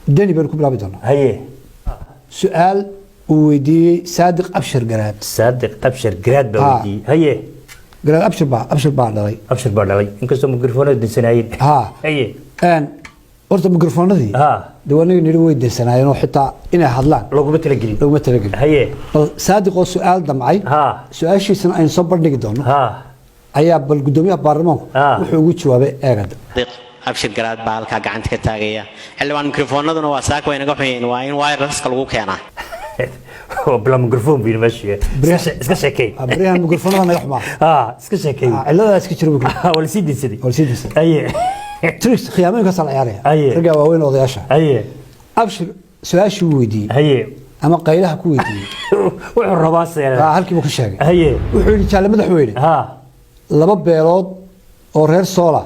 دني بنكون بلا بدنا هي سؤال ويدي صادق أبشر جراد صادق أبشر جراد بودي هي جراد أبشر بعد لي أبشر بعد لي إنك سو ميكروفون الدين سناين هي أن قلت الميكروفون ذي دواني نروي الدين سناين وحتى إنه حضلان لو ما تلقي هي صادق السؤال دمعي سؤال شيء سنة إن صبر نقدونه أيها بالقدومية بارمو وحوجت شوابه أجد أبشر جراد بالك عندك تاجية حلوان ميكروفون هذا نواساك وين قحين وين وايرلس كلوك هنا بلا ميكروفون بين ماشية اسكت شكي بريها الميكروفون هذا يحمى اسكت شكي لا اسكت شرب ولا سيدي أي تريس خيامين كسر عياره رجع وين وضيعشه أي أبشر سؤال شو ودي هي أما قيلها كويدي وعرباس يعني هالكي بكشاق هي وحولي كلام مدحوينه لaba beelood oo reer Soola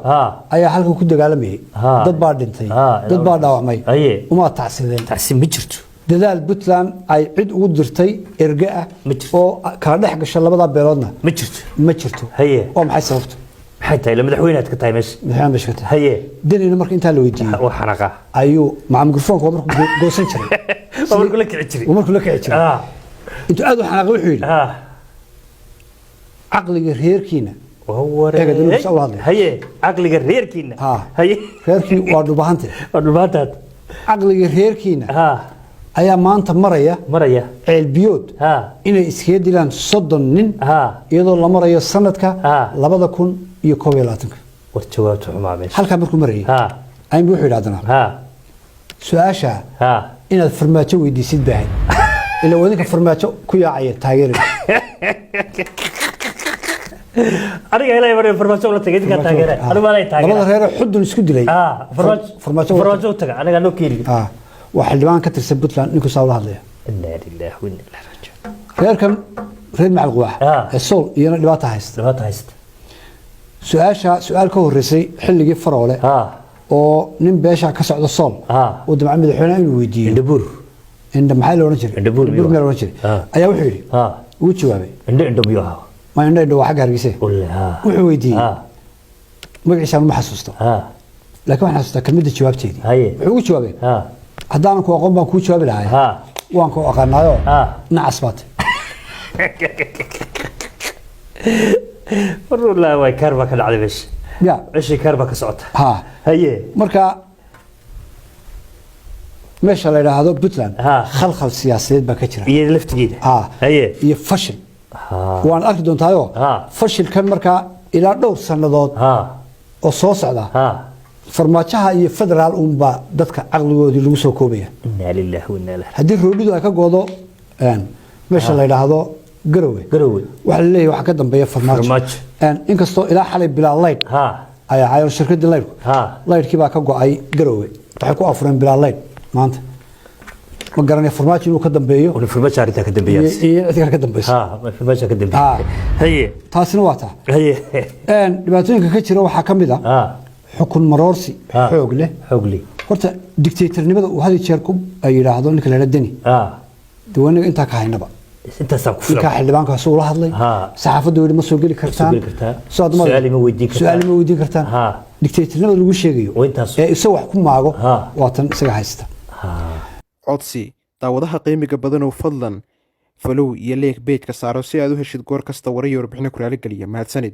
ayaa halkan ku dagaalamay dad baa dhintay dad baa dhaawacmay uma tacsiin ma jirto dadaal Puntland ay cid ugu dirtay erga ah oo kala dhex gashay labada beeloodna ma jirto oo maxay sababto maxay tahay la madaxweynaad ka tahay madaxweynaad haye danina markii inta la weydiiyay oo xanaqa ayuu maca mikrofoonka markuu goosan jiray markuu la kici jiray intuu aad u xanaaqay wuxuu yiri caqliga reerkiina هي عقلك الرير كينا هي reerkii waa dhulbahanti caqliga reerkiina ayaa maanta maraya ceelbiyood inay iska dilaan 30 nin iyadoo la marayo sanadka 2021 war jawaabtu xumaamay halka markuu marayay ay wuxuu yiraahdana su'aasha inaad farmaajo weydiisid baahay ila wadinka farmaajo ku yaacay taageero أنا لا يبغى فرماسون لا تجد كان تاجره أنا ما لا تاجره والله غير حد نسكت لي فرماسون تجا أنا قالوا كيري واحد ما كتر سبت لان نكو ساول هذا إنا لله وإنا إليه راجعون غير كم ريد مع القواح الصول ينا لباتها هيست سؤال كورسي حل جيب فراولة أو نم بيشع كسعد الصول ودم عمد الحين إنه ويدي الدبور عند محل ونشر الدبور ونشر أيا وحيري وتشوابي عندهم يوها ما عنده واحد هرجسه وحويدي ما يعيش ما حسسته لكن ما حسسته كلمة الجواب تيجي هو جوابي هذا أنا كوا قوم بكو جواب لهاي وأنا كوا أقنعه نعصبت والله واي كربك العذبش يا إيش كربك صوت هي مركا ماشى على هذا بطلان خلخل سياسيات بكتير يلفت جيده هي يفشل وأنا أكيد دون تايو فشل كان مركا إلى دور سنوات أو صوص على فرماتها يفدرال با دتك عقلغودي لو سو كوبيا إنا لله وإنا إليه هدي روبيدو ay ka goodo meesha la yiraahdo garowe waxa leeyahay waxa ka dambeeya farmaajo inkastoo ilaa xalay bilaa light ay ayr shirkadda lightkii baa ka go'ay garowe waxay ku afureen bilaa light maanta ma garanay farmaajo inuu ka dambeeyo farmaajo arinta ka dambeeyo iyo ka dambeeyo farmaajo ka dambeeyo haye taasina waa taa haye dhibaatooyinka ka jira waxa ka mid ah xukun maroorsi xoog leh horta dictatornimada uu hadi jeer ku ay yiraahdo ninka la dani diiwaanka inta ka haynaba inta saan ku filan ka xildhibaanka soo la hadlay saxaafaddu wali ma soo gali kartaan su'aal ma weydiin kartaan dictatornimada lagu sheegayo ee isagu wax ku maago waa tan isaga haysta codsi daawadaha qiimiga badan oo fadlan follow iyo like page ka saaro si aad u heshid goor kasta warar iyo warbixino kula galiya mahadsanid